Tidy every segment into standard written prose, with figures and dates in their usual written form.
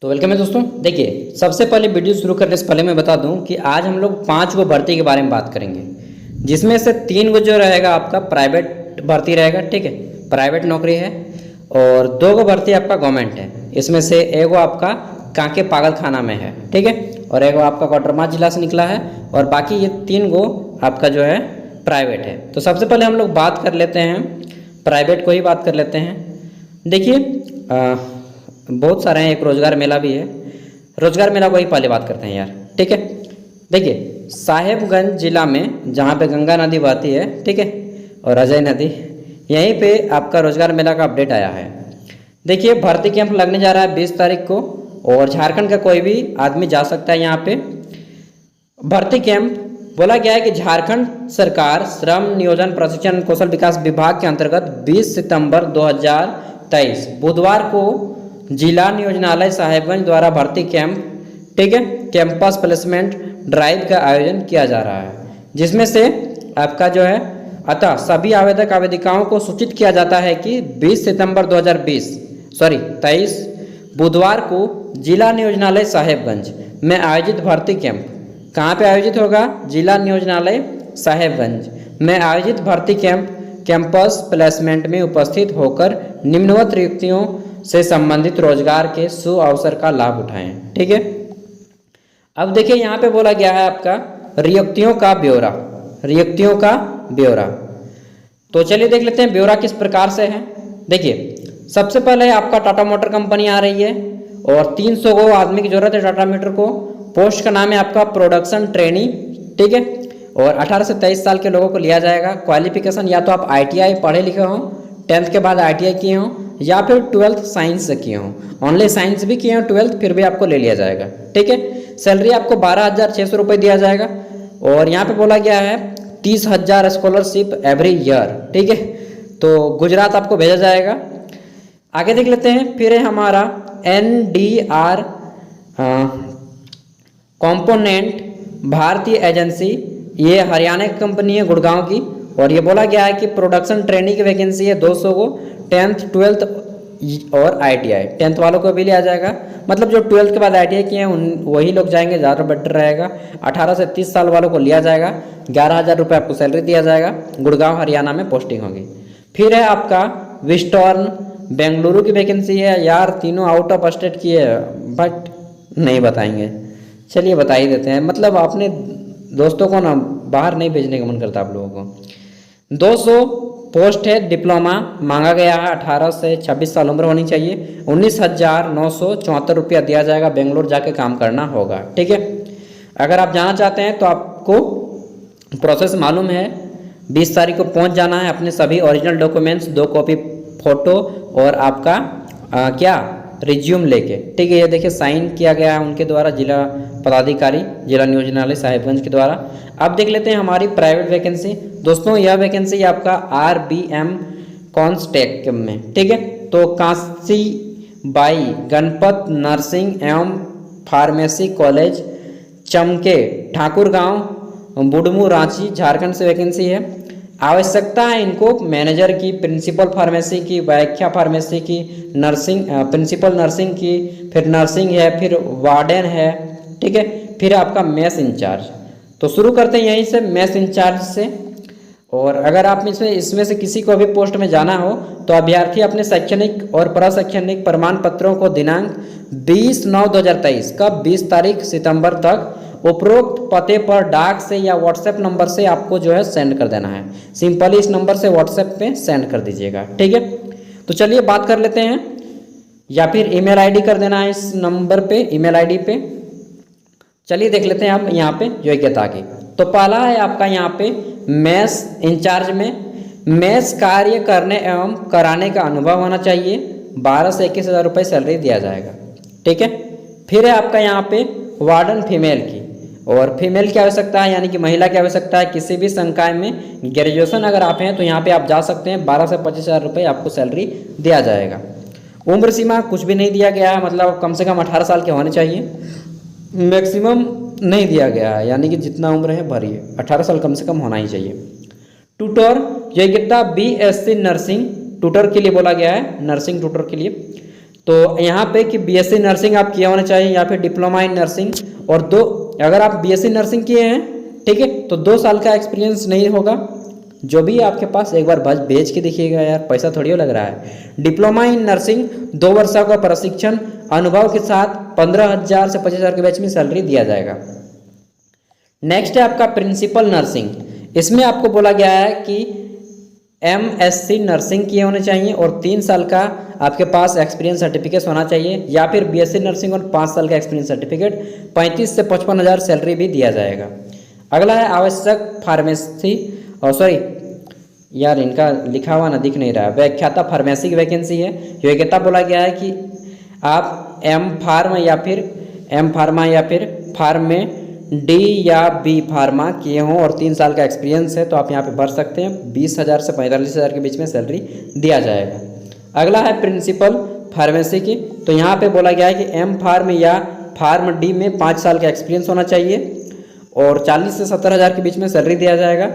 तो वेलकम है दोस्तों। देखिए, सबसे पहले वीडियो शुरू करने से पहले मैं बता दूं कि आज हम लोग 5 गो भर्ती के बारे में बात करेंगे, जिसमें से 3 गो जो रहेगा आपका प्राइवेट भर्ती रहेगा, ठीक है, प्राइवेट नौकरी है, और 2 गो भर्ती आपका गवर्नमेंट है। इसमें से एगो आपका कांके पागल खाना में है, ठीक है, और एगो आपका कोडरमा जिला से निकला है, और बाकी ये 3 गो आपका जो है प्राइवेट है। तो सबसे पहले हम लोग बात कर लेते हैं प्राइवेट को ही बात कर लेते हैं। देखिए बहुत सारे हैं, एक रोजगार मेला भी है, रोजगार मेला को ही पहले बात करते हैं यार, ठीक है। देखिए, साहेबगंज जिला में जहाँ पे गंगा नदी बहती है, ठीक है, और अजय नदी, यहीं पे आपका रोजगार मेला का अपडेट आया है। देखिए, भर्ती कैंप लगने जा रहा है 20 तारीख को, और झारखंड का कोई भी आदमी जा सकता है यहाँ पे भर्ती कैंप। बोला गया है कि झारखंड सरकार श्रम नियोजन प्रशिक्षण कौशल विकास विभाग के अंतर्गत 20 सितंबर 2023 बुधवार को जिला नियोजनालय साहेबगंज द्वारा भर्ती कैंप, ठीक है, कैंपस प्लेसमेंट ड्राइव का आयोजन किया जा रहा है, जिसमें से आपका जो है अतः सभी आवेदक आवेदिकाओं को सूचित किया जाता है कि 20 सितंबर 2023 बुधवार को जिला नियोजनालय साहेबगंज में आयोजित भर्ती कैंप कहाँ पे आयोजित होगा? जिला नियोजनालय साहेबगंज में आयोजित भर्ती कैंप कैंपस प्लेसमेंट में उपस्थित होकर निम्नवत रिक्तियों से संबंधित रोजगार के सु अवसर का लाभ उठाएं, ठीक है। अब देखिए, यहाँ पे बोला गया है आपका रिक्तियों का ब्यौरा, रिक्तियों का ब्यौरा। तो चलिए देख लेते हैं ब्यौरा किस प्रकार से है। देखिए, सबसे पहले आपका टाटा मोटर कंपनी आ रही है, और 300 गो आदमी की जरूरत है टाटा मोटर को। पोस्ट का नाम है आपका प्रोडक्शन ट्रेनी, ठीक है, और 18 से 23 साल के लोगों को लिया जाएगा। क्वालिफिकेशन या तो आप ITI पढ़े लिखे हों, 10th के बाद ITI किए हों, या फिर 12th साइंस से किए हों। ऑनली साइंस भी किए हों 12th, फिर भी आपको ले लिया जाएगा, ठीक है। सैलरी आपको 12,600 रुपये दिया जाएगा, और यहाँ पे बोला गया है 30,000 स्कॉलरशिप एवरी ईयर, ठीक है। तो गुजरात आपको भेजा जाएगा। आगे देख लेते हैं, फिर है हमारा NDR कॉम्पोनेंट भारतीय एजेंसी, ये हरियाणा की कंपनी है, गुड़गांव की, और ये बोला गया है कि प्रोडक्शन ट्रेनिंग की वैकेंसी है 200 को, 10th 12th और ITI 10th वालों को भी लिया जाएगा। मतलब जो 12th के बाद ITI किए हैं वही लोग जाएंगे, ज़्यादा बेटर रहेगा। 18 से 30 साल वालों को लिया जाएगा, 11,000 रुपये आपको सैलरी दिया जाएगा। गुड़गांव हरियाणा में पोस्टिंग होगी। फिर है आपका विस्टर्न बेंगलुरु की वैकेंसी है यार, तीनों आउट ऑफ स्टेट की है, बट नहीं बताएंगे, चलिए बता ही देते हैं। मतलब अपने दोस्तों को ना बाहर नहीं भेजने का मन करता आप लोगों को। 200 पोस्ट है, डिप्लोमा मांगा गया है, 18 से 26 साल उम्र होनी चाहिए। 19,974 रुपया दिया जाएगा, बेंगलोर जाके काम करना होगा, ठीक है। अगर आप जाना चाहते हैं तो आपको प्रोसेस मालूम है, 20 तारीख को पहुंच जाना है, अपने सभी ओरिजिनल डॉक्यूमेंट्स, 2 कॉपी फोटो और आपका क्या रिज्यूम लेके, ठीक है। ये देखिए साइन किया गया है उनके द्वारा, जिला पदाधिकारी जिला नियोजनालय साहेबगंज के द्वारा। अब देख लेते हैं हमारी प्राइवेट वैकेंसी। दोस्तों, यह वैकेंसी आपका RBM कॉन्स्टेक में, ठीक है। तो काशी बाई गणपत नर्सिंग एवं फार्मेसी कॉलेज, चमके, ठाकुर गांव, बुडमू, रांची, झारखंड से वैकेंसी है। आवश्यकता है इनको मैनेजर की, प्रिंसिपल फार्मेसी की, व्याख्या फार्मेसी की, नर्सिंग प्रिंसिपल नर्सिंग की, फिर नर्सिंग है, फिर वार्डन है, ठीक है, फिर आपका मेस इंचार्ज। तो शुरू करते हैं यहीं से, मेस इंचार्ज से। और अगर आप इसमें से किसी को भी पोस्ट में जाना हो तो अभ्यर्थी अपने शैक्षणिक और प्रशैक्षणिक प्रमाण पत्रों को दिनांक 20/9/2023 कब 20 तारीख सितंबर तक उपरोक्त पते पर डाक से या व्हाट्सएप नंबर से आपको जो है सेंड कर देना है। सिंपली इस नंबर से व्हाट्सएप पे सेंड कर दीजिएगा, ठीक है। तो चलिए बात कर लेते हैं, या फिर ईमेल आईडी कर देना है इस नंबर पे, ईमेल आईडी पे। चलिए देख लेते हैं आप यहाँ पे योग्यता की। तो पहला है आपका यहाँ पे मेस इंचार्ज में मेस कार्य करने एवं कराने का अनुभव होना चाहिए, 12 से 21,000 रुपये सैलरी दिया जाएगा, ठीक है। फिर है आपका यहाँ पे वार्डन फीमेल की, और फीमेल की आवश्यकता है, यानी कि महिला की आवश्यकता है। किसी भी संकाय में ग्रेजुएशन अगर आप हैं तो यहाँ पे आप जा सकते हैं, 12 से 25,000 रुपये आपको सैलरी दिया जाएगा। उम्र सीमा कुछ भी नहीं दिया गया है, मतलब कम से कम 18 साल के होने चाहिए, मैक्सिमम नहीं दिया गया है, यानी कि जितना उम्र है भरिए, 18 साल कम से कम होना ही चाहिए। ट्यूटर योग्यता BSc नर्सिंग, ट्यूटर के लिए बोला गया है, नर्सिंग ट्यूटर के लिए। तो यहाँ पे कि बीएससी नर्सिंग आप किया होना चाहिए या फिर डिप्लोमा इन नर्सिंग, और अगर आप बीएससी नर्सिंग किए हैं, ठीक है, तो 2 साल का एक्सपीरियंस नहीं होगा। जो भी आपके पास एक बार भेज के देखिएगा यार, पैसा थोड़ी लग रहा है। डिप्लोमा इन नर्सिंग 2 वर्षों का प्रशिक्षण अनुभव के साथ 15,000 से 25,000 के बीच में सैलरी दिया जाएगा। नेक्स्ट है आपका प्रिंसिपल नर्सिंग। इसमें आपको बोला गया है कि एमएससी नर्सिंग किए होने चाहिए और 3 साल का आपके पास एक्सपीरियंस सर्टिफिकेट होना चाहिए, या फिर बीएससी नर्सिंग और 5 साल का एक्सपीरियंस सर्टिफिकेट, 35 से 55,000 सैलरी भी दिया जाएगा। अगला है आवश्यक फार्मेसी, और सॉरी यार इनका लिखा हुआ ना दिख नहीं रहा है, व्याख्याता फार्मेसी की वैकेंसी है। योग्यता बोला गया है कि आप एम फार्मा या फिर फार्म में डी या बी फार्मा किए हों और 3 साल का एक्सपीरियंस है तो आप यहाँ पे भर सकते हैं। 20,000 से 45,000 के बीच में सैलरी दिया जाएगा। अगला है प्रिंसिपल फार्मेसी की, तो यहाँ पे बोला गया है कि एम फार्म या फार्म डी में 5 साल का एक्सपीरियंस होना चाहिए और 40 से 70,000 के बीच में सैलरी दिया जाएगा।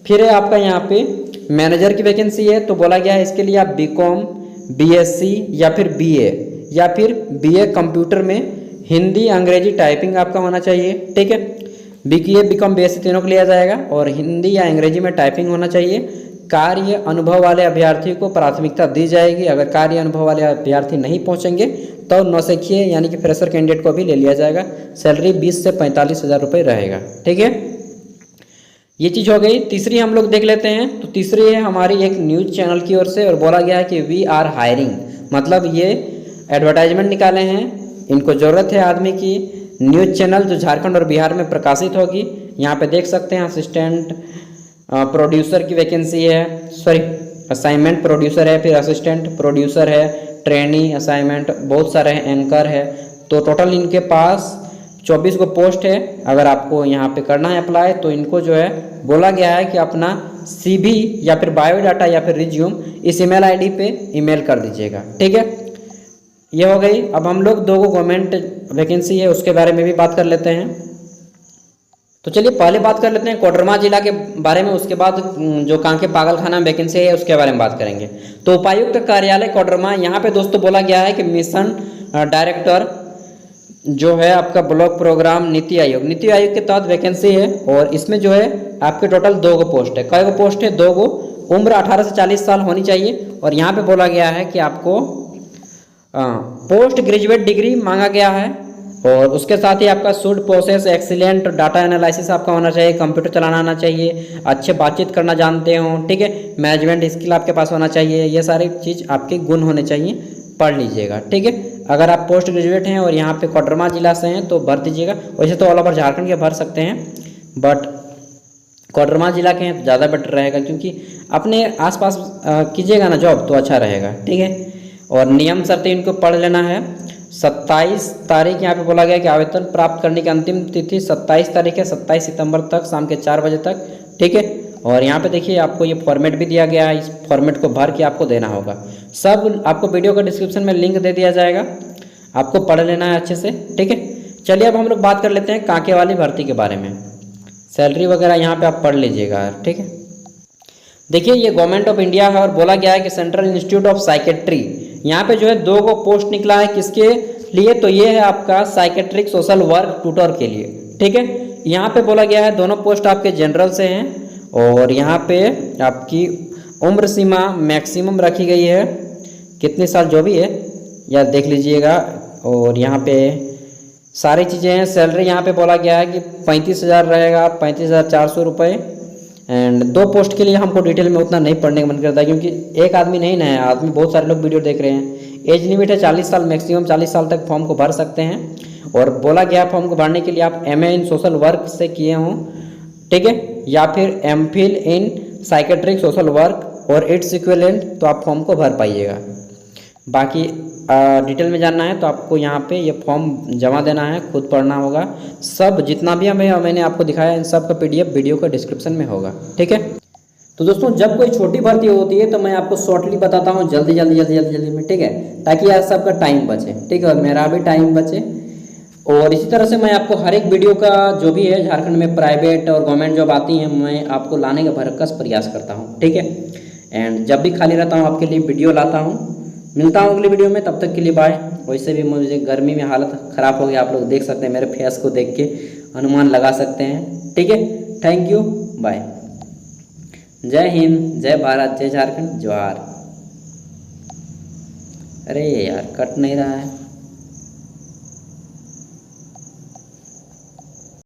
फिर है आपका यहाँ पे मैनेजर की वैकेंसी है, तो बोला गया है इसके लिए आप बीकॉम, बीएससी या फिर बीए या फिर बीए कंप्यूटर में हिंदी अंग्रेजी टाइपिंग आपका होना चाहिए, ठीक है। बीए बीकॉम बीएससी तीनों को लिया जाएगा और हिंदी या अंग्रेजी में टाइपिंग होना चाहिए। कार्य अनुभव वाले अभ्यर्थी को प्राथमिकता दी जाएगी। अगर कार्य अनुभव वाले अभ्यर्थी नहीं पहुंचेंगे तो नौसिखिए यानी कि फ्रेशर कैंडिडेट को भी ले लिया जाएगा। सैलरी 20 से 45,000 रुपये रहेगा, ठीक है। ये चीज़ हो गई। तीसरी हम लोग देख लेते हैं, तो तीसरी है हमारी एक न्यूज़ चैनल की ओर से और बोला गया है कि वी आर हायरिंग, मतलब ये एडवर्टाइजमेंट निकाले हैं, इनको ज़रूरत है आदमी की। न्यूज़ चैनल जो झारखंड और बिहार में प्रकाशित होगी। यहाँ पे देख सकते हैं असिस्टेंट प्रोड्यूसर की वैकेंसी है, सॉरी असाइनमेंट प्रोड्यूसर है, फिर असिस्टेंट प्रोड्यूसर है, ट्रेनी असाइनमेंट, बहुत सारे हैं, एंकर है। तो टोटल इनके पास 24 को पोस्ट है। अगर आपको यहाँ पे करना है अप्लाई तो इनको जो है बोला गया है कि अपना CV या फिर बायोडाटा या फिर रिज्यूम इस ईमेल ID पे ईमेल कर दीजिएगा, ठीक है। ये हो गई। अब हम लोग 2 गवर्नमेंट वैकेंसी है उसके बारे में भी बात कर लेते हैं। तो चलिए पहले बात कर लेते हैं कोडरमा जिला के बारे में, उसके बाद जो कांके पागलखाना में वैकेंसी है उसके बारे में बात करेंगे। तो उपायुक्त कार्यालय कोडरमा, यहाँ पे दोस्तों बोला गया है कि मिशन डायरेक्टर जो है आपका ब्लॉक प्रोग्राम नीति आयोग के तहत वैकेंसी है और इसमें जो है आपके टोटल 2 पोस्ट है। कई पोस्ट है? 2। उम्र 18 से 40 साल होनी चाहिए और यहाँ पे बोला गया है कि आपको पोस्ट ग्रेजुएट डिग्री मांगा गया है और उसके साथ ही आपका should process excellent data analysis आपका होना चाहिए, कंप्यूटर चलाना आना चाहिए, अच्छे बातचीत करना जानते हो, ठीक है, मैनेजमेंट स्किल आपके पास होना चाहिए। ये सारी चीज़ आपके गुण होने चाहिए, पढ़ लीजिएगा, ठीक है। अगर आप पोस्ट ग्रेजुएट हैं और यहाँ पे कोडरमा जिला से हैं तो भर दीजिएगा। वैसे तो ऑल ओवर झारखंड के भर सकते हैं बट कोडरमा जिला के हैं तो ज़्यादा बेटर रहेगा क्योंकि अपने आसपास कीजिएगा ना जॉब तो अच्छा रहेगा, ठीक है। और नियम शर्तें इनको पढ़ लेना है। 27 तारीख यहाँ पे बोला गया कि आवेदन प्राप्त करने की अंतिम तिथि 27 तारीख है, 27 सितंबर तक शाम के 4 बजे तक, ठीक है। और यहाँ पे देखिए आपको ये फॉर्मेट भी दिया गया है, इस फॉर्मेट को भर के आपको देना होगा। सब आपको वीडियो का डिस्क्रिप्शन में लिंक दे दिया जाएगा, आपको पढ़ लेना है अच्छे से, ठीक है। चलिए अब हम लोग बात कर लेते हैं कांके वाली भर्ती के बारे में। सैलरी वगैरह यहाँ पे आप पढ़ लीजिएगा, ठीक है। देखिए ये गवर्नमेंट ऑफ इंडिया है और बोला गया है कि सेंट्रल इंस्टीट्यूट ऑफ साइकेट्री, यहाँ पे जो है 2 पोस्ट निकला है। किसके लिए? तो ये है आपका साइकेट्रिक सोशल वर्क ट्यूटर के लिए, ठीक है। यहाँ पे बोला गया है दोनों पोस्ट आपके जनरल से हैं और यहाँ पे आपकी उम्र सीमा मैक्सिमम रखी गई है, कितने साल जो भी है यार देख लीजिएगा। और यहाँ पे सारी चीज़ें हैं। सैलरी यहाँ पे बोला गया है कि 35,000 रहेगा, 35,400 रुपये। एंड 2 पोस्ट के लिए हमको डिटेल में उतना नहीं पढ़ने का मन करता है क्योंकि एक आदमी नहीं ना है, आदमी बहुत सारे लोग वीडियो देख रहे हैं। एज लिमिट है 40 साल, मैक्सिमम 40 साल तक फॉर्म को भर सकते हैं। और बोला गया फॉर्म को भरने के लिए आप MA इन सोशल वर्क से किए हों, ठीक है, या फिर MPhil इन साइकेट्रिक सोशल वर्क और इट्स इक्विवेलेंट, तो आप फॉर्म को भर पाइएगा। बाकी डिटेल में जानना है तो आपको यहाँ पे ये फॉर्म जमा देना है, खुद पढ़ना होगा। सब जितना भी मैंने आपको दिखाया इन सब का PDF वीडियो का डिस्क्रिप्शन में होगा, ठीक है। तो दोस्तों जब कोई छोटी भर्ती होती है तो मैं आपको शॉर्टली बताता हूँ जल्दी में, ठीक है, ताकि आज सबका टाइम बचे, ठीक है, और मेरा भी टाइम बचे। और इसी तरह से मैं आपको हर एक वीडियो का जो भी है झारखंड में प्राइवेट और गवर्नमेंट जॉब आती हैं मैं आपको लाने का भरकस प्रयास करता हूँ, ठीक है। एंड जब भी खाली रहता हूँ आपके लिए वीडियो लाता हूँ, मिलता हूँ अगली वीडियो में, तब तक के लिए बाय। वैसे भी मुझे गर्मी में हालत ख़राब हो गई, आप लोग देख सकते हैं, मेरे फेस को देख के अनुमान लगा सकते हैं। ठीक है, थैंक यू, बाय। जय हिंद, जय भारत, जय झारखंड, जोहार। अरे यार कट नहीं रहा है।